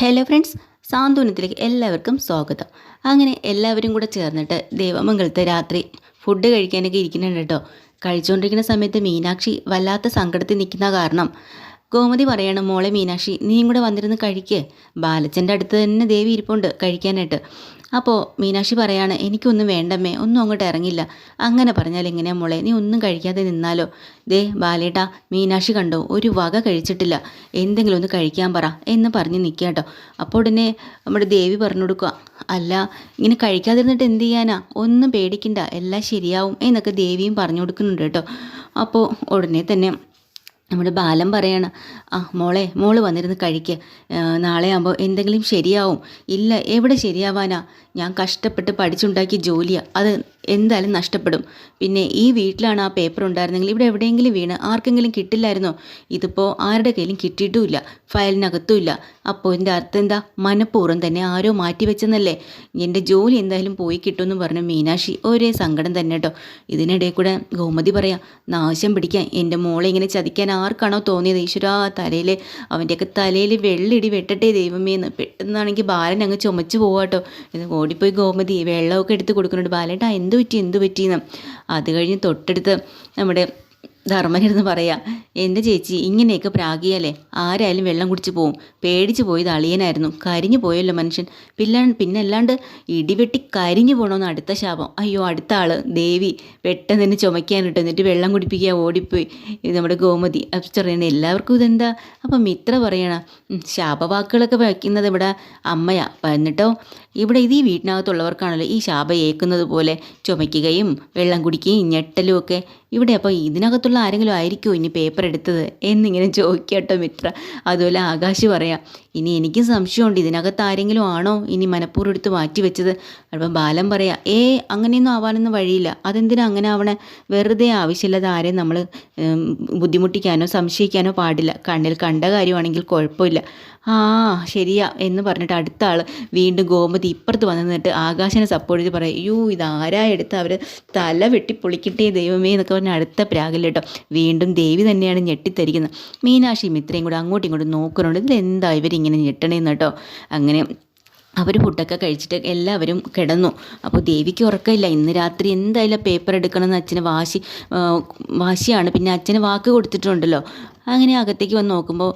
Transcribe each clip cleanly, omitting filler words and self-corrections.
Hello friends, സാന്ത്വനത്തിലേക്ക് എല്ലാവർക്കും സ്വാഗതം. അങ്ങനെ എല്ലാവരും കൂടെ ചേർന്നിട്ട് ദേവമംഗലത്തെ രാത്രി ഫുഡ് കഴിക്കാനൊക്കെ ഇരിക്കുന്നുണ്ട് കേട്ടോ. കഴിച്ചുകൊണ്ടിരിക്കുന്ന സമയത്ത് മീനാക്ഷി വല്ലാത്ത സങ്കടത്തിൽ നിൽക്കുന്ന കാരണം ഗോമതി പറയണം, മോളെ മീനാക്ഷി നീയും കൂടെ വന്നിരുന്ന് കഴിക്ക്, ബാലച്ചൻ്റെ അടുത്ത് തന്നെ ദേവി ഇരിപ്പുണ്ട് കഴിക്കാനായിട്ട്. അപ്പോൾ മീനാക്ഷി പറയാണ്, എനിക്കൊന്നും വേണ്ടമ്മേ, ഒന്നും അങ്ങോട്ട് ഇറങ്ങില്ല. അങ്ങനെ പറഞ്ഞാൽ എങ്ങനെയാ മോളെ, നീ ഒന്നും കഴിക്കാതെ നിന്നാലോ? ദേ ബാലേട്ടാ, മീനാക്ഷി കണ്ടോ ഒരു വക കഴിച്ചിട്ടില്ല, എന്തെങ്കിലും ഒന്ന് കഴിക്കാൻ പറ എന്ന് പറഞ്ഞ് നിൽക്കുക കേട്ടോ. അപ്പോൾ ഉടനെ നമ്മുടെ ദേവി പറഞ്ഞു കൊടുക്കുക, അല്ല ഇങ്ങനെ കഴിക്കാതിരുന്നിട്ട് എന്ത് ചെയ്യാനാ, ഒന്നും പേടിക്കണ്ട, എല്ലാം ശരിയാവും എന്നൊക്കെ ദേവിയും പറഞ്ഞു കൊടുക്കുന്നുണ്ട് കേട്ടോ. അപ്പോൾ ഉടനെ തന്നെ നമ്മുടെ ബാലൻ പറയാണ്, മോള് വന്നിരുന്ന് കഴിക്ക്, നാളെ ആകുമ്പോൾ എന്തെങ്കിലും ശരിയാവും. ഇല്ല, എവിടെ ശരിയാവാനാ, ഞാൻ കഷ്ടപ്പെട്ട് പഠിച്ചുണ്ടാക്കിയ ജോലിയാണ്, അത് എന്തായാലും നഷ്ടപ്പെടും. പിന്നെ ഈ വീട്ടിലാണ് ആ പേപ്പർ ഉണ്ടായിരുന്നെങ്കിൽ ഇവിടെ എവിടെയെങ്കിലും വീണ് ആർക്കെങ്കിലും കിട്ടില്ലായിരുന്നോ? ഇതിപ്പോൾ ആരുടെ കയ്യിലും കിട്ടിയിട്ടുമില്ല, ഫയലിനകത്തും ഇല്ല. അപ്പോൾ എൻ്റെ അർത്ഥം എന്താ, മനഃപൂർവ്വം തന്നെ ആരോ മാറ്റി വെച്ചെന്നല്ലേ. എൻ്റെ ജോലി എന്തായാലും പോയി കിട്ടുമെന്ന് പറഞ്ഞ മീനാക്ഷി ഒരേ സങ്കടം തന്നെ കേട്ടോ. ഇതിനിടയിൽ കൂടെ ഗോമതി പറയാം, നാശം പിടിക്കാൻ എൻ്റെ മോളെ ഇങ്ങനെ ചതിക്കാൻ ആർക്കാണോ തോന്നിയത്, ഈശ്വരാ തലയിൽ അവൻ്റെയൊക്കെ തലയിൽ വെള്ളിടി വെട്ടട്ടെ ദൈവമേന്ന്. പെട്ടെന്നാണെങ്കിൽ ബാലൻ അങ്ങ് ചുമച്ച് പോവാട്ടോ. ഇത് ഓടിപ്പോയി ഗോമതി വെള്ളമൊക്കെ എടുത്ത് കൊടുക്കുന്നുണ്ട്. ബാലേട്ടാ എന്തു പറ്റിയെന്ന്. അത് കഴിഞ്ഞ് തൊട്ടടുത്ത് നമ്മുടെ ധർമ്മനിരുന്ന് പറയാം, എൻ്റെ ചേച്ചി ഇങ്ങനെയൊക്കെ പ്രാഗിയാലേ ആരായാലും വെള്ളം കുടിച്ച് പോവും, പേടിച്ച് പോയത് അളിയനായിരുന്നു, കരിഞ്ഞു പോയല്ലോ മനുഷ്യൻ, പിന്നെ അല്ലാണ്ട് ഇടിവെട്ടി കരിഞ്ഞു പോകണമെന്ന് അടുത്ത ശാപം. അയ്യോ അടുത്ത ആൾ ദേവി പെട്ടെന്ന് തന്നെ ചുമയ്ക്കാനിട്ട് എന്നിട്ട് വെള്ളം കുടിപ്പിക്കുക ഓടിപ്പോയി. ഇത് നമ്മുടെ ഗോമതി പറയണ എല്ലാവർക്കും ഇതെന്താ. അപ്പം മിത്ര പറയണ, ശാപവാക്കുകളൊക്കെ വയ്ക്കുന്നത് ഇവിടെ അമ്മയാ, എന്നിട്ടോ ഇവിടെ ഇത് ഈ വീട്ടിനകത്തുള്ളവർക്കാണല്ലോ ഈ ശാപം ഏൽക്കുന്നത് പോലെ ചുമയ്ക്കുകയും വെള്ളം കുടിക്കുകയും ഞെട്ടലും ഒക്കെ. ഇവിടെ അപ്പോൾ ഇതിനകത്തുള്ള ആരെങ്കിലും ആയിരിക്കുമോ ഇനി പേപ്പർ എടുത്തത് എന്നിങ്ങനെ ചോദിക്കട്ടോ മിത്ര. അതുപോലെ ആകാശ് പറയാം, ഇനി എനിക്കും സംശയമുണ്ട്, ഇതിനകത്ത് ആരെങ്കിലും ആണോ ഇനി മനഃപൂർവ്വം എടുത്ത് മാറ്റി വെച്ചത്. അപ്പം ബാലൻ പറയാം, അങ്ങനെയൊന്നും ആവാനൊന്നും വഴിയില്ല, അതെന്തിനാ അങ്ങനെ ആവണേ, വെറുതെ ആവശ്യമില്ലാതെ ആരെയും നമ്മൾ ബുദ്ധിമുട്ടിക്കാനോ സംശയിക്കാനോ പാടില്ല, കണ്ണിൽ കണ്ട കാര്യമാണെങ്കിൽ കുഴപ്പമില്ല. ശരിയാ എന്ന് പറഞ്ഞിട്ട് അടുത്ത ആൾ വീണ്ടും ഗോമതി ഇപ്പുറത്ത് വന്ന് നിന്നിട്ട് ആകാശനെ സപ്പോർട്ട് ചെയ്ത് പറയും, അയ്യോ ഇതാരാ എടുത്ത് അവർ തല വെട്ടി പൊളിക്കട്ടെ ദൈവമേ എന്നൊക്കെ പറഞ്ഞാൽ അടുത്ത പ്രാഗിൽ കേട്ടോ. വീണ്ടും ദേവി തന്നെയാണ് ഞെട്ടിത്തരിക്കുന്നത്. മീനാക്ഷി മിത്രയും കൂടെ അങ്ങോട്ടും ഇങ്ങോട്ടും നോക്കുന്നുണ്ട്, ഇതിലെന്താ ഇവരിങ്ങനെ ഞെട്ടണേന്ന് കേട്ടോ. അങ്ങനെ അവർ ഫുഡൊക്കെ കഴിച്ചിട്ട് എല്ലാവരും കിടന്നു. അപ്പോൾ ദേവിക്ക് ഉറക്കമില്ല, ഇന്ന് രാത്രി എന്തായാലും പേപ്പർ എടുക്കണമെന്ന് അച്ഛന് വാശിയാണ്, പിന്നെ അച്ഛന് വാക്ക് കൊടുത്തിട്ടുണ്ടല്ലോ. അങ്ങനെ അകത്തേക്ക് വന്ന് നോക്കുമ്പോൾ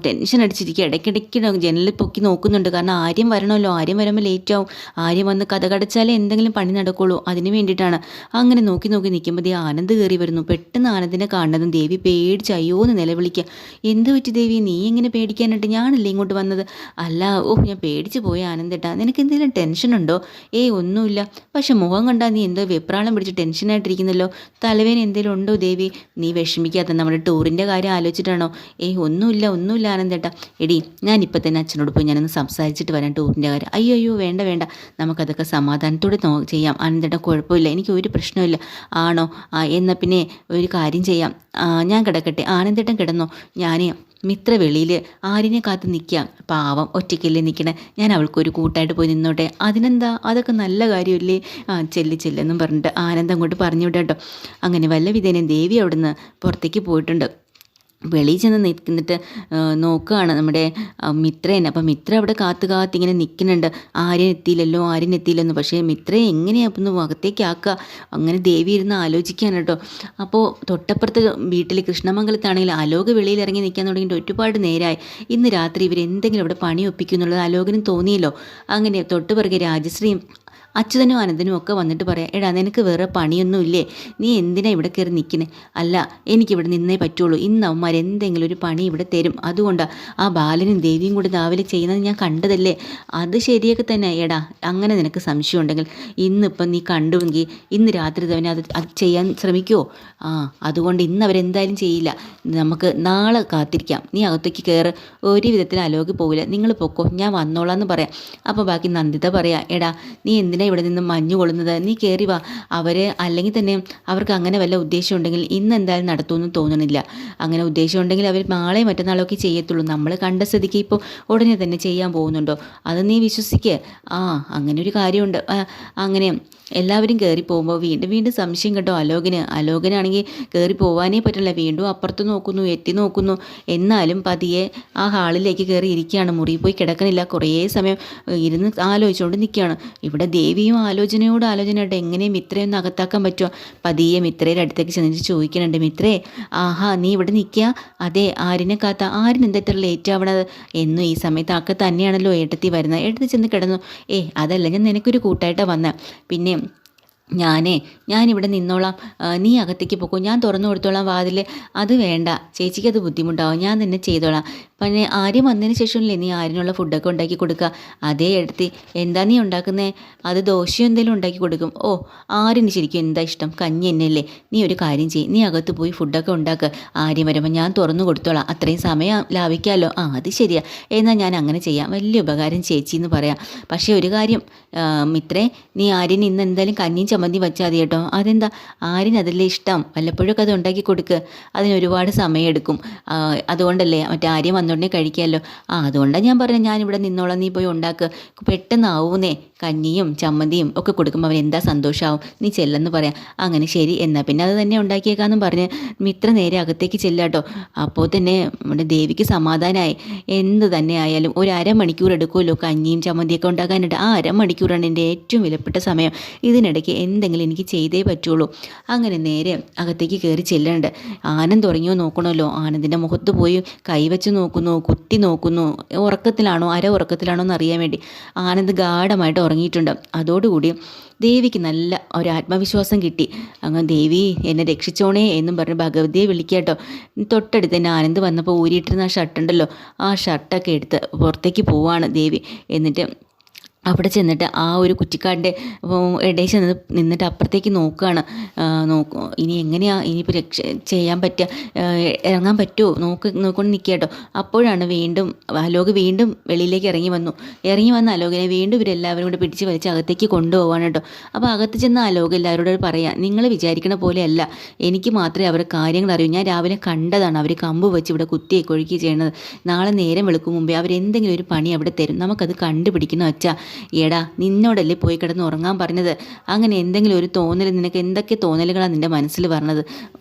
ടെൻഷൻ അടിച്ചിരിക്കുക, ഇടയ്ക്കിടയ്ക്ക് ജനലിൽ പൊക്കി നോക്കുന്നുണ്ട്, കാരണം ആര്യം വരണമല്ലോ, ആര്യം വരുമ്പോൾ ലേറ്റാവും, ആര്യം വന്ന് കഥ കടച്ചാലേ എന്തെങ്കിലും പണി നടക്കുള്ളൂ, അതിന് വേണ്ടിയിട്ടാണ്. അങ്ങനെ നോക്കി നിൽക്കുമ്പോൾ ആനന്ദ് കയറി വരുന്നു. പെട്ടെന്ന് ആനന്ദിനെ കാണുന്നതും ദേവി പേടിച്ച് അയ്യോന്ന് നിലവിളിക്കുക, എന്ത് പറ്റി ദേവി, നീ എങ്ങനെ പേടിക്കാനായിട്ട്, ഞാനല്ലേ ഇങ്ങോട്ട് വന്നത്. അല്ല ഞാൻ പേടിച്ച് പോയി ആനന്ദേട്ടാ, നിനക്ക് എന്തെങ്കിലും ടെൻഷനുണ്ടോ? ഒന്നുമില്ല, പക്ഷെ മുഖം കണ്ടാൽ നീ എന്തോ വെപ്രാളം പിടിച്ച് ടെൻഷനായിട്ടിരിക്കുന്നല്ലോ, തലവേന എന്തെങ്കിലും ഉണ്ടോ ദേവി, നീ വിഷമിക്കാത്ത നമ്മുടെ ടൂറിൻ്റെ കാര്യം ആലോചിച്ചിട്ടാണോ? ഒന്നുമില്ല ആനന്ദേട്ടാ. എടി ഞാനിപ്പോൾ തന്നെ അച്ഛനോട് പോയി ഞാനൊന്ന് സംസാരിച്ചിട്ട് വരാം ടൂറിൻ്റെ കാര്യം. അയ്യോ വേണ്ട, നമുക്കതൊക്കെ സമാധാനത്തോടെ ചെയ്യാം ആനന്ദേട്ടാ, കുഴപ്പമില്ല, എനിക്ക് ഒരു പ്രശ്നമില്ല. ആണോ? എന്നാൽ പിന്നെ ഒരു കാര്യം ചെയ്യാം, ഞാൻ കിടക്കട്ടെ, ആനന്ദേട്ടൻ കിടന്നോ, ഞാൻ മിത്ര വെളിയിൽ ആരിനെ കാത്ത് നിൽക്കാം, പാവം ഒറ്റയ്ക്കല്ലേ നിൽക്കണേ, ഞാൻ അവൾക്കൊരു കൂട്ടായിട്ട് പോയി നിന്നോട്ടെ, അതിനെന്താ, അതൊക്കെ നല്ല കാര്യമല്ലേ, ചെല്ലെന്നും പറഞ്ഞിട്ട് ആനന്ദ് അങ്ങോട്ട് പറഞ്ഞു വിടാട്ടോ. അങ്ങനെ വല്ല വിധേനയും ദേവി അവിടുന്ന് പുറത്തേക്ക് പോയിട്ടുണ്ട്. വെളിയിൽ ചെന്ന് നിൽക്കുന്നിട്ട് നോക്കുകയാണ് നമ്മുടെ മിത്രേനെ. അപ്പം മിത്ര അവിടെ കാത്തിങ്ങനെ നിൽക്കുന്നുണ്ട്, ആരും എത്തിയില്ലെന്ന്. പക്ഷേ മിത്രയെ എങ്ങനെയാണ് അകത്തേക്ക് ആക്കുക, അങ്ങനെ ദേവി ഇരുന്ന് ആലോചിക്കുകയാണ് കേട്ടോ. അപ്പോൾ തൊട്ടപ്പുറത്ത് വീട്ടിൽ കൃഷ്ണമംഗലത്താണെങ്കിൽ അലോക് വെളിയിൽ ഇറങ്ങി നിൽക്കാൻ തുടങ്ങിയിട്ട് ഒരുപാട് നേരമായി. ഇന്ന് രാത്രി ഇവരെന്തെങ്കിലും അവിടെ പണി ഒപ്പിക്കും എന്നുള്ളത് അലോകിനും തോന്നിയല്ലോ. അങ്ങനെ തൊട്ടുപിറകെ രാജശ്രീയും അച്യുതനും ആനന്ദനും ഒക്കെ വന്നിട്ട് പറയാം, എടാ നിനക്ക് വേറെ പണിയൊന്നുമില്ലേ, നീ എന്തിനാ ഇവിടെ കയറി നിൽക്കണേ? അല്ല എനിക്കിവിടെ നിന്നേ പറ്റുള്ളൂ, ഇന്ന് അവന്മാർ എന്തെങ്കിലും ഒരു പണി ഇവിടെ തരും, അതുകൊണ്ടാണ് ആ ബാലനും ദേവിയും കൂടി രാവിലെ ചെയ്യുന്നത് ഞാൻ കണ്ടതല്ലേ. അത് ശരിയൊക്കെ തന്നെ എടാ, അങ്ങനെ നിനക്ക് സംശയം ഉണ്ടെങ്കിൽ ഇന്നിപ്പം നീ കണ്ടുവെങ്കിൽ ഇന്ന് രാത്രി തന്നെ അത് ചെയ്യാൻ ശ്രമിക്കുമോ? അതുകൊണ്ട് ഇന്ന് അവരെന്തായാലും ചെയ്യില്ല, നമുക്ക് നാളെ കാത്തിരിക്കാം, നീ അകത്തേക്ക് കയറ്, ഒരു വിധത്തിൽ അലോകി പോവില്ല, നിങ്ങൾ പൊക്കോ, ഞാൻ വന്നോളാന്ന് പറയാം. അപ്പോൾ ബാക്കി നന്ദിത പറയാം, എടാ നീ എന്തിനാ എന്തിനാ ഇവിടെ നിന്ന് മഞ്ഞ് കൊള്ളുന്നത്, നീ കയറി വാ. അവർ അല്ലെങ്കിൽ തന്നെ അവർക്ക് അങ്ങനെ വല്ല ഉദ്ദേശം ഉണ്ടെങ്കിൽ ഇന്ന് എന്തായാലും നടത്തുമെന്ന് തോന്നണില്ല. അങ്ങനെ ഉദ്ദേശം ഉണ്ടെങ്കിൽ അവർ നാളെ മറ്റന്നാളൊക്കെ ചെയ്യത്തുള്ളൂ. നമ്മൾ കണ്ട സ്ഥിതിക്ക് ഇപ്പോൾ ഉടനെ തന്നെ ചെയ്യാൻ പോകുന്നുണ്ടോ, അത് നീ വിശ്വസിക്കുക. അങ്ങനെ ഒരു കാര്യമുണ്ട്. അങ്ങനെ എല്ലാവരും കയറി പോകുമ്പോൾ വീണ്ടും വീണ്ടും സംശയം കേട്ടോ അലോകനാണെങ്കിൽ കയറി പോകാനേ പറ്റില്ല. വീണ്ടും അപ്പുറത്ത് നോക്കുന്നു, എത്തി നോക്കുന്നു. എന്നാലും പതിയെ ആ ഹാളിലേക്ക് കയറി ഇരിക്കുകയാണ്. മുറിയിൽ പോയി കിടക്കണില്ല. കുറേ സമയം ഇരുന്ന് ആലോചിച്ചുകൊണ്ട് നിൽക്കുകയാണ്. ഇവിടെ ദേവിയും ആലോചനയായിട്ട് എങ്ങനെ മിത്രയൊന്ന് അകത്താക്കാൻ പറ്റുമോ? പതിയെ മിത്രയുടെ അടുത്തേക്ക് ചെന്നിട്ട് ചോദിക്കുന്നുണ്ട്. മിത്രേ, നീ ഇവിടെ നിൽക്കുക? അതെ, ആരിനെ കാത്ത? ആരിനെന്താ ഇത്ര ലേറ്റ് ആവണത്? എന്നും ഈ സമയത്ത് ആക്കെ തന്നെയാണല്ലോ ഏട്ടത്തി വരുന്നത്. ഏട്ടത്തി ചെന്ന് കിടന്നു. അതല്ല, ഞാൻ നിനക്കൊരു കൂട്ടായിട്ടാണ് വന്നത്. പിന്നെ ഞാനിവിടെ നിന്നോളാം, നീ അകത്തേക്ക് പോക്കോ, ഞാൻ തുറന്നു കൊടുത്തോളാം വാതിൽ. അത് വേണ്ട ചേച്ചിക്ക്, അത് ബുദ്ധിമുട്ടാവും, ഞാൻ തന്നെ ചെയ്തോളാം. പിന്നെ ആര്യം വന്നതിന് ശേഷമല്ലേ നീ ആരിനുള്ള ഫുഡൊക്കെ ഉണ്ടാക്കി കൊടുക്കുക? അതേ എടുത്തി, എന്താ നീ ഉണ്ടാക്കുന്നേ? അത് ദോശയോ എന്തെങ്കിലും ഉണ്ടാക്കി കൊടുക്കും. ആര്യന് ശരിക്കും എന്താ ഇഷ്ടം? കഞ്ഞി എന്നല്ലേ. നീ ഒരു കാര്യം ചെയ്യും, നീ അകത്ത് പോയി ഫുഡൊക്കെ ഉണ്ടാക്കുക. ആര്യം വരുമ്പോൾ ഞാൻ തുറന്നു കൊടുത്തോളാം, അത്രയും സമയം ലാഭിക്കാമല്ലോ. അത് ശരിയാ, എന്നാൽ ഞാൻ അങ്ങനെ ചെയ്യാം. വലിയ ഉപകാരം ചേച്ചി എന്ന് പറയാം. പക്ഷേ ഒരു കാര്യം മിത്രേ, നീ ആര്യന് ഇന്ന് എന്തായാലും കഞ്ഞിയും ചമ്മന്തി വെച്ചാൽ മതി കേട്ടോ. അതെന്താ, ആര്യന് അതല്ലേ ഇഷ്ടം? വല്ലപ്പോഴൊക്കെ അത് ഉണ്ടാക്കി കൊടുക്കുക. അതിന് ഒരുപാട് സമയമെടുക്കും. അതുകൊണ്ടല്ലേ മറ്റേ ആര്യം വന്നോടനെ കഴിക്കാമല്ലോ. അതുകൊണ്ടാണ് ഞാൻ പറഞ്ഞത്, ഞാനിവിടെ നിന്നോളാം, നീ പോയി ഉണ്ടാക്കുക. പെട്ടെന്നാവൂന്നേ, കഞ്ഞിയും ചമ്മന്തിയും ഒക്കെ കൊടുക്കുമ്പോൾ അവൻ എന്താ സന്തോഷമാവും. നീ ചെല്ലെന്ന് പറയാം. അങ്ങനെ ശരി, എന്നാൽ പിന്നെ അത് തന്നെ ഉണ്ടാക്കിയേക്കാന്നും പറഞ്ഞ് മിത്ര നേരെ അകത്തേക്ക് ചെല്ലാട്ടോ. അപ്പോൾ തന്നെ നമ്മുടെ ദേവിക്ക് സമാധാനമായി. എന്ത് തന്നെ ആയാലും ഒരു അരമണിക്കൂർ എടുക്കുമല്ലോ കഞ്ഞിയും ചമ്മന്തിയൊക്കെ ഉണ്ടാക്കാനായിട്ട്. ആ അരമണിക്കൂറാണ് എൻ്റെ ഏറ്റവും വിലപ്പെട്ട സമയം. ഇതിനിടയ്ക്ക് എന്തെങ്കിലും എനിക്ക് ചെയ്തേ പറ്റുള്ളൂ. അങ്ങനെ നേരെ അകത്തേക്ക് കയറി ചെല്ലുന്നുണ്ട്. ആനന്ദ് ഉറങ്ങിയോ നോക്കണമല്ലോ. ആനന്ദിൻ്റെ മുഖത്ത് പോയി കൈവച്ച് നോക്കുന്നു, കുത്തി നോക്കുന്നു. ഉറക്കത്തിലാണോ ഉറക്കത്തിലാണോ എന്നറിയാൻ വേണ്ടി. ആനന്ദ് ഗാഢമായിട്ട് ഉറങ്ങിയിട്ടുണ്ട്. അതോടുകൂടി ദേവിക്ക് നല്ല ഒരു ആത്മവിശ്വാസം കിട്ടി. അങ്ങനെ ദേവി എന്നെ രക്ഷിച്ചോണേ എന്നും പറഞ്ഞ് ഭഗവതിയെ വിളിക്കാട്ടോ. തൊട്ടടുത്ത് തന്നെ ആനന്ദ് വന്നപ്പോൾ ഊരിയിട്ടിരുന്ന ആ ഷർട്ടുണ്ടല്ലോ, ആ ഷർട്ടൊക്കെ എടുത്ത് പുറത്തേക്ക് പോവാണ് ദേവി. എന്നിട്ട് അവിടെ ചെന്നിട്ട് ആ ഒരു കുറ്റിക്കാടിൻ്റെ ഇടയിൽ ചെന്ന് നിന്നിട്ട് അപ്പുറത്തേക്ക് നോക്കുകയാണ്. ഇനി എങ്ങനെയാണ് ഇനിയിപ്പോൾ ചെയ്യാൻ പറ്റുക, ഇറങ്ങാൻ പറ്റുമോ നോക്കൊണ്ട് നിൽക്കുക കേട്ടോ. അപ്പോഴാണ് വീണ്ടും വീണ്ടും വെളിയിലേക്ക് ഇറങ്ങി വന്ന അലോകിനെ വീണ്ടും ഇവരെല്ലാവരും കൂടെ പിടിച്ച് വലിച്ച് അകത്തേക്ക് കൊണ്ടുപോകാണ് കേട്ടോ. അപ്പോൾ അകത്ത് ചെന്ന് അലോക് എല്ലാവരോടും പറയാം, നിങ്ങൾ വിചാരിക്കണ പോലെയല്ല, എനിക്ക് മാത്രമേ അവരുടെ കാര്യങ്ങൾ അറിയൂ. ഞാൻ രാവിലെ കണ്ടതാണ് അവർ കമ്പ് വെച്ച് ഇവിടെ കുത്തിയെ കൊഴുക്കി ചെയ്യണത്. നാളെ നേരം വെളുക്കും മുമ്പേ അവരെന്തെങ്കിലും ഒരു പണി അവിടെ തരും, നമുക്കത് കണ്ടുപിടിക്കണം വെച്ചാൽ. എടാ, നിന്നോടല്ലേ പോയി കിടന്ന് ഉറങ്ങാൻ പറഞ്ഞത്? അങ്ങനെ എന്തെങ്കിലും ഒരു തോന്നൽ, നിനക്ക് എന്തൊക്കെ തോന്നലുകളാണ് നിൻ്റെ മനസ്സിൽ പറഞ്ഞത്?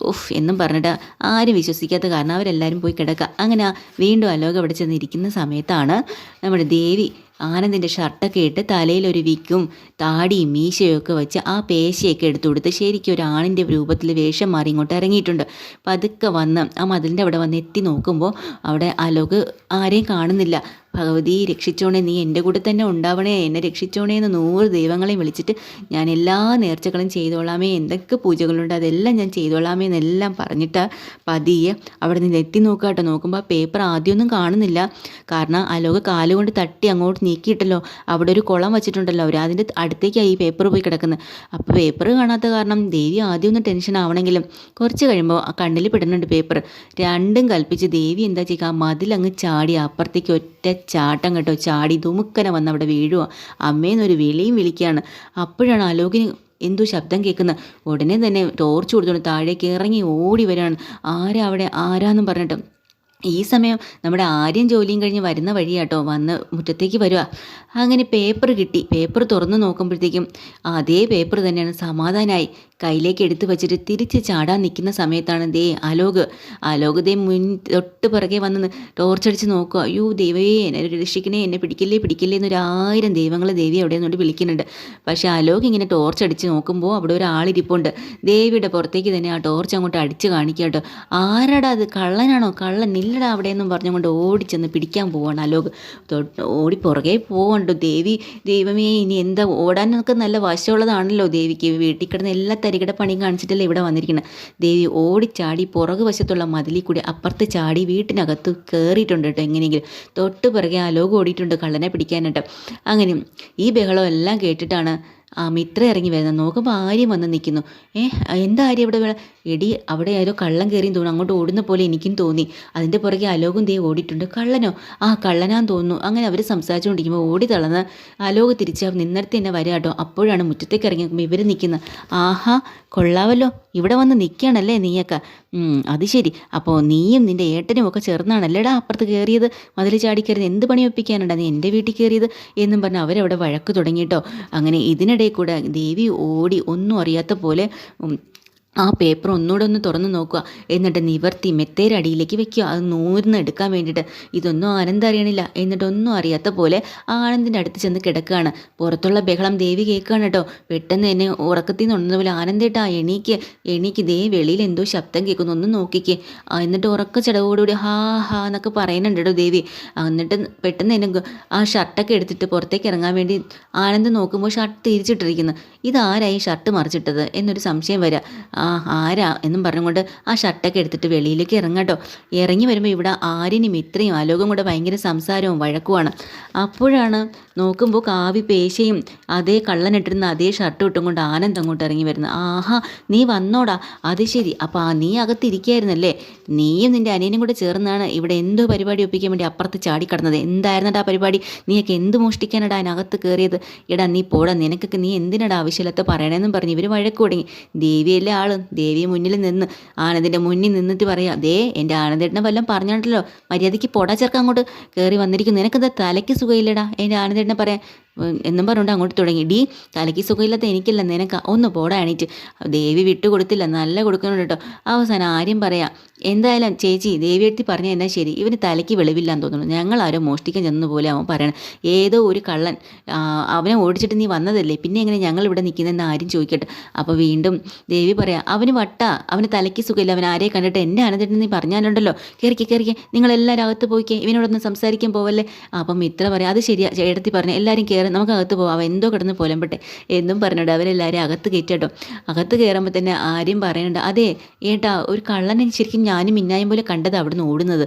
എന്നും പറഞ്ഞിട്ട് ആരും വിശ്വസിക്കാത്ത കാരണം അവരെല്ലാവരും പോയി കിടക്കുക. അങ്ങനെ വീണ്ടും അലോക് അവിടെ ചെന്നിരിക്കുന്ന സമയത്താണ് നമ്മുടെ ദേവി ആനന്ദിൻ്റെ ഷർട്ടൊക്കെ ഇട്ട് തലയിലൊരു വിക്കും താടിയും മീശയൊക്കെ വെച്ച് ആ പേശയൊക്കെ എടുത്തു കൊടുത്ത് ശരിക്കും ഒരു ആണിൻ്റെ രൂപത്തിൽ വേഷം മാറി ഇങ്ങോട്ട് ഇറങ്ങിയിട്ടുണ്ട്. പതുക്കെ വന്ന് ആ മതിലിൻ്റെ അവിടെ വന്ന് എത്തി നോക്കുമ്പോൾ അവിടെ അലോക് ആരെയും കാണുന്നില്ല. ഭഗവതി രക്ഷിച്ചോണേ, നീ എൻ്റെ കൂടെ തന്നെ ഉണ്ടാവണേ, എന്നെ രക്ഷിച്ചോണേ എന്ന് 100 ദൈവങ്ങളെയും വിളിച്ചിട്ട് ഞാൻ എല്ലാ നേർച്ചകളും ചെയ്തോളാമേ, എന്തൊക്കെ പൂജകളുണ്ട് അതെല്ലാം ഞാൻ ചെയ്തോളാമേ എന്നെല്ലാം പറഞ്ഞിട്ട് പതിയെ അവിടെ നിന്ന് എത്തി നോക്കുക കേട്ടോ. നോക്കുമ്പോൾ ആ പേപ്പർ ആദ്യമൊന്നും കാണുന്നില്ല. കാരണം അലോക് കാലുകൊണ്ട് തട്ടി അങ്ങോട്ട് നീക്കിയിട്ടല്ലോ. അവിടെ ഒരു കുളം വെച്ചിട്ടുണ്ടല്ലോ, അവർ അതിൻ്റെ അടുത്തേക്കാണ് ഈ പേപ്പർ പോയി കിടക്കുന്നത്. അപ്പോൾ പേപ്പർ കാണാത്ത കാരണം ദേവി ആദ്യം ഒന്ന് ടെൻഷൻ ആവണമെങ്കിലും കുറച്ച് കഴിയുമ്പോൾ ആ കണ്ണിൽ പെടുന്നുണ്ട് പേപ്പർ. രണ്ടും കൽപ്പിച്ച് ദേവി എന്താ ചെയ്യുക, മതിലങ്ങ് ചാടി അപ്പുറത്തേക്ക് ഒറ്റ ചാട്ടം കേട്ടോ. ചാടി ദുമുക്കനെ വന്ന് അവിടെ വീഴുക. അമ്മേന്നൊരു വിളിയും വിളിക്കുകയാണ്. അപ്പോഴാണ് അലോകിന് എന്തോ ശബ്ദം കേൾക്കുന്നത്. ഉടനെ തന്നെ ടോർച്ച് കൊടുത്തോണ്ട് താഴേക്ക് ഇറങ്ങി ഓടി വരികയാണ്. ആരാന്നും പറഞ്ഞിട്ട്. ഈ സമയം നമ്മുടെ ആര്യം ജോലിയും കഴിഞ്ഞ് വരുന്ന വഴിയാട്ടോ വന്ന് മുറ്റത്തേക്ക് വരിക. അങ്ങനെ പേപ്പർ കിട്ടി. പേപ്പർ തുറന്ന് നോക്കുമ്പോഴത്തേക്കും അതേ പേപ്പർ തന്നെയാണ്. സമാധാനമായി കയ്യിലേക്ക് എടുത്ത് വെച്ചിട്ട് തിരിച്ച് ചാടാൻ നിൽക്കുന്ന സമയത്താണ് അലോക് തൊട്ട് പിറകെ വന്ന് ടോർച്ചടിച്ച് നോക്കുക. അയ്യോ ദൈവമേ, എന്നെ രക്ഷിക്കണേ, എന്നെ പിടിക്കില്ലേ എന്നൊരു 1000 ദൈവങ്ങൾ ദേവി അവിടെ നിന്നുകൊണ്ട് വിളിക്കുന്നുണ്ട്. പക്ഷേ അലോക് ഇങ്ങനെ ടോർച്ചടിച്ച് നോക്കുമ്പോൾ അവിടെ ഒരാളിരിപ്പുണ്ട്. ദേവിയുടെ പുറത്തേക്ക് തന്നെ ആ ടോർച്ച് അങ്ങോട്ട് അടിച്ച് കാണിക്കുക കേട്ടോ. ആരാടാ അത്? കള്ളനാണോ? ഇല്ലടാ അവിടെ എന്നും പറഞ്ഞുകൊണ്ട് ഓടിച്ചെന്ന് പിടിക്കാൻ പോവാണ് അലോക്. ഓടി പുറകെ പോകണ്ടോ. ദൈവമേ, ഇനി എന്താ ഓടാനൊക്കെ നല്ല വശമുള്ളതാണല്ലോ ദേവിക്ക്. വീട്ടിൽ കിടന്ന് എല്ലാ തരികിട പണിയും കാണിച്ചിട്ടല്ലേ ഇവിടെ വന്നിരിക്കുന്നത്. ദേവി ഓടിച്ചാടി പുറകു വശത്തുള്ള മതിലിൽ കൂടി അപ്പുറത്ത് ചാടി വീട്ടിനകത്ത് കയറിയിട്ടുണ്ട് കേട്ടോ. എങ്ങനെയെങ്കിലും തൊട്ട് പിറകെ അലോക് ഓടിയിട്ടുണ്ട് കള്ളനെ പിടിക്കാനായിട്ട്. അങ്ങനെ ഈ ബഹളം എല്ലാം കേട്ടിട്ടാണ് മിത്ര ഇറങ്ങി വരുന്നത്. നോക്കുമ്പോൾ ആര്യം വന്ന് നിൽക്കുന്നു. എന്താ ആര്യം ഇവിടെ എടി അവിടെ ആരോ കള്ളൻ കയറിയും തോന്നുന്നു. അങ്ങോട്ട് ഓടുന്ന പോലെ എനിക്കും തോന്നി. അതിൻ്റെ പുറകെ അലോകും ദേ ഓടിയിട്ടുണ്ട്. കള്ളനോ? കള്ളനാന്ന് തോന്നുന്നു. അങ്ങനെ അവർ സംസാരിച്ചുകൊണ്ടിരിക്കുമ്പോൾ ഓടി തളർന്ന് അലോക് തിരിച്ച് നിന്നിടത്ത് തന്നെ വരിക കേട്ടോ. അപ്പോഴാണ് മുറ്റത്തേക്ക് ഇറങ്ങി നോക്കുമ്പോൾ ഇവർ നിൽക്കുന്നത്. ആഹാ, കൊള്ളാവല്ലോ, ഇവിടെ വന്ന് നിൽക്കുകയാണല്ലേ നീയൊക്കെ. അത് ശരി, അപ്പോൾ നീയും നിൻ്റെ ഏട്ടനും ഒക്കെ ചേർന്നാണല്ലേടാ അപ്പുറത്ത് കയറിയത്, മതിൽ ചാടിക്കയറിയത്. എന്ത് പണി ഒപ്പിക്കാനുണ്ടാ നീ എൻ്റെ വീട്ടിൽ കയറിയത് എന്നും പറഞ്ഞ് അവരവിടെ വഴക്ക് തുടങ്ങിയിട്ടോ. അങ്ങനെ ഇതിനിടയിൽ കൂടെ ദേവി ഓടി ഒന്നും അറിയാത്ത പോലെ ആ പേപ്പർ ഒന്നുകൂടെ ഒന്ന് തുറന്ന് നോക്കുക. എന്നിട്ട് നിവർത്തി മെത്തേരെ അടിയിലേക്ക് വെക്കുക. അത് നൂർന്ന് എടുക്കാൻ വേണ്ടിയിട്ട്. ഇതൊന്നും ആനന്ദ് അറിയണില്ല. എന്നിട്ടൊന്നും അറിയാത്ത പോലെ ആനന്ദിൻ്റെ അടുത്ത് ചെന്ന് കിടക്കുകയാണ്. പുറത്തുള്ള ബഹളം ദേവി കേൾക്കുകയാണ് കേട്ടോ. പെട്ടെന്ന് തന്നെ ഉറക്കത്തിൽ നിന്ന് ഉണർന്ന പോലെ ആനന്ദേട്ടാ എണീക്ക് ദേ വെളിയിൽ എന്തോ ശബ്ദം കേൾക്കുന്നു, ഒന്ന് നോക്കിക്കേ. എന്നിട്ട് ഉറക്ക ചടവോടുകൂടി ഹാ ഹാ എന്നൊക്കെ പറയുന്നുണ്ട് കേട്ടോ ദേവി. എന്നിട്ട് പെട്ടെന്ന് തന്നെ ആ ഷർട്ടൊക്കെ എടുത്തിട്ട് പുറത്തേക്ക് ഇറങ്ങാൻ വേണ്ടി ആനന്ദ് നോക്കുമ്പോൾ ഷർട്ട് തിരിച്ചിട്ടിരിക്കുന്നു. ഇതാരായി ഷർട്ട് മറിച്ചിട്ടത് എന്നൊരു സംശയം വരാം. ആരാ എന്നും പറഞ്ഞുകൊണ്ട് ആ ഷർട്ടൊക്കെ എടുത്തിട്ട് വെളിയിലേക്ക് ഇറങ്ങട്ടോ. ഇറങ്ങി വരുമ്പോൾ ഇവിടെ ആര്യനും ഇത്രയും അലോകം കൂടെ ഭയങ്കര സംസാരവും വഴക്കുമാണ്. അപ്പോഴാണ് നോക്കുമ്പോൾ കാവി പേശയും അതേ കള്ളനിട്ടിരുന്ന അതേ ഷർട്ട് ഇട്ടും കൊണ്ട് ആനന്ദ് അങ്ങോട്ട് ഇറങ്ങി വരുന്നത്. ആഹാ, നീ വന്നോടാ, അത് ശരി. അപ്പോൾ നീ അകത്തിരിക്കുകയായിരുന്നല്ലേ. നീയും നിൻ്റെ അനിയനും കൂടെ ചേർന്നാണ് ഇവിടെ എന്തോ പരിപാടി ഒപ്പിക്കാൻ വേണ്ടി അപ്പുറത്ത് ചാടിക്കടന്നത്. എന്തായിരുന്നടാ ആ പരിപാടി? നീയൊക്കെ എന്ത് മോഷ്ടിക്കാനടാ അതിനകത്ത് കയറിയത്? എടാ നീ പോടാ, നിനക്കൊക്കെ നീ എന്തിനടാ ആവശ്യമില്ലാത്ത പറയണമെന്നും പറഞ്ഞ് ഇവർ വഴക്ക് തുടങ്ങി. ദേവിയല്ലേ ആള്. ദേവി മുന്നിൽ നിന്ന് ആനന്ദിൻ്റെ മുന്നിൽ നിന്നിട്ട് പറയാം, ദേ എൻ്റെ ആനന്ദേട്ടനെ വല്ലതും പറഞ്ഞിട്ടല്ലോ, മര്യാദയ്ക്ക് പൊടാ ചേർക്കാൻ അങ്ങോട്ട് കയറി വന്നിരിക്കുന്നു. നിനക്കെന്താ തലയ്ക്ക് സുഖമില്ലടാ എൻ്റെ ആനന്ദേട്ടനെ പറയാൻ എന്നും പറഞ്ഞുകൊണ്ട് അങ്ങോട്ട് തുടങ്ങി. ഡി, തലയ്ക്ക് സുഖമില്ലാത്ത എനിക്കല്ല, നിനക്ക് ഒന്ന് പോടാ എണീറ്റ്. ദേവി വിട്ടുകൊടുത്തില്ല, നല്ല കൊടുക്കുന്നുണ്ട് കേട്ടോ. അവസാനം ആര്യം പറയാം, എന്തായാലും ചേച്ചി ദേവി എടുത്തി പറഞ്ഞാൽ എന്നാൽ ശരി, ഇവന് തലയ്ക്ക് വെളിവില്ലാന്ന് തോന്നുന്നു. ഞങ്ങളാരോ മോഷ്ടിക്കാൻ ചെന്ന പോലെ അവൻ പറയണം. ഏതോ ഒരു കള്ളൻ അവനെ ഓടിച്ചിട്ട് നീ വന്നതല്ലേ, പിന്നെ എങ്ങനെ ഞങ്ങൾ ഇവിടെ നിൽക്കുന്നതെന്ന് ആരും ചോദിക്കട്ടെ. അപ്പോൾ വീണ്ടും ദേവി പറയാം, അവന് വട്ടാ, അവന് തലയ്ക്ക് സുഖമില്ല, അവൻ ആരെ കണ്ടിട്ട് എന്നെ ആനന്ദിട്ട് നീ പറഞ്ഞാലുണ്ടല്ലോ, കയറിക്കേ നിങ്ങളെല്ലാവരും അകത്ത് പോയിക്കേ, ഇവനോടൊന്ന് സംസാരിക്കാൻ പോവല്ലേ. അപ്പം മിത്ര പറയാം, അത് ശരിയാ ചേട്ടത്തി പറഞ്ഞു, എല്ലാവരും കയറി നമുക്ക് അകത്ത് പോവാം, അവൻ എന്തോ കിടന്ന് പോലമ്പട്ടെ എന്നും പറഞ്ഞിട്ട് അവരെല്ലാവരും അകത്ത് കയറ്റാട്ടോ. അകത്ത് കയറുമ്പോൾ തന്നെ ആര്യം പറയുന്നുണ്ട്, അതെ ഏട്ടാ, ഒരു കള്ളനെ ശരിക്കും ഞാനും മിന്നായും പോലെ കണ്ടത് അവിടെ നിന്ന് ഓടുന്നത്.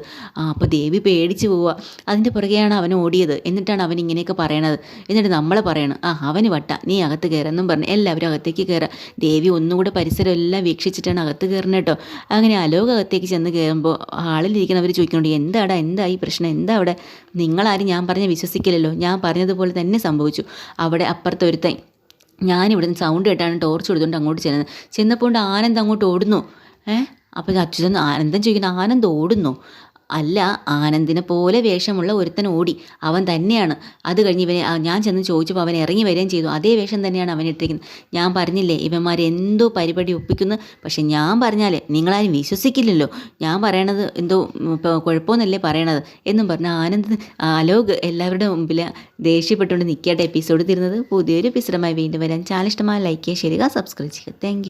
അപ്പോൾ ദേവി പേടിച്ച് പോവുക. അതിൻ്റെ പുറകെയാണ് അവൻ ഓടിയത്. എന്നിട്ടാണ് അവൻ ഇങ്ങനെയൊക്കെ പറയണത്. എന്നിട്ട് നമ്മളെ പറയണം, അവന് വട്ട, നീ അകത്ത് കയറെന്നും പറഞ്ഞ് എല്ലാവരും അകത്തേക്ക് കയറുക. ദേവി ഒന്നുകൂടെ പരിസരം എല്ലാം വീക്ഷിച്ചിട്ടാണ് അകത്ത് കയറുന്നത് കേട്ടോ. അങ്ങനെ അലോക് അകത്തേക്ക് ചെന്ന് കയറുമ്പോൾ ഹാളിലിരിക്കുന്നവർ ചോദിക്കുന്നുണ്ട്, എന്താ ഈ പ്രശ്നം, എന്താ അവിടെ? നിങ്ങളാരും ഞാൻ പറഞ്ഞ വിശ്വസിക്കില്ലല്ലോ. ഞാൻ പറഞ്ഞതുപോലെ തന്നെ സംഭവിച്ചു. അവിടെ അപ്പുറത്തൊരുത്തൻ ഞാനിവിടുന്ന് സൗണ്ട് കേട്ടാണ് ടോർച്ച് കൊടുത്തുകൊണ്ട് അങ്ങോട്ട് ചെന്നപ്പോൾ ആനന്ദ് അങ്ങോട്ട് ഓടുന്നു. അപ്പോൾ അച്യുതൻ ആനന്ദം ചോദിക്കുന്നു, ആനന്ദ് ഓടുന്നു? അല്ല, ആനന്ദിനെ പോലെ വേഷമുള്ള ഒരുത്തൻ ഓടി, അവൻ തന്നെയാണ്. അത് കഴിഞ്ഞ് ഇവനെ ഞാൻ ചെന്ന് ചോദിച്ചപ്പോൾ അവൻ ഇറങ്ങി വരികയും ചെയ്തു. അതേ വേഷം തന്നെയാണ് അവൻ ഇട്ടിരിക്കുന്നത്. ഞാൻ പറഞ്ഞില്ലേ ഇവന്മാർ എന്തോ പരിപാടി ഒപ്പിക്കുന്നു, പക്ഷെ ഞാൻ പറഞ്ഞാൽ നിങ്ങളാരും വിശ്വസിക്കില്ലല്ലോ. ഞാൻ പറയണത് എന്തോ കുഴപ്പമൊന്നുമല്ലേ പറയണത് എന്നും പറഞ്ഞ ആനന്ദ് അലോക് എല്ലാവരുടെ മുമ്പിൽ ദേഷ്യപ്പെട്ടുകൊണ്ട് നിൽക്കേണ്ട എപ്പിസോഡ് തീരുന്നത്. പുതിയൊരു എപ്പിസോഡുമായി വീണ്ടും വരാൻ ചാനൽ ഇഷ്ടമായ ലൈക്ക് ചെയ്യുക, ഷെയർ ചെയ്യുക, സബ്സ്ക്രൈബ് ചെയ്യുക. Thank you.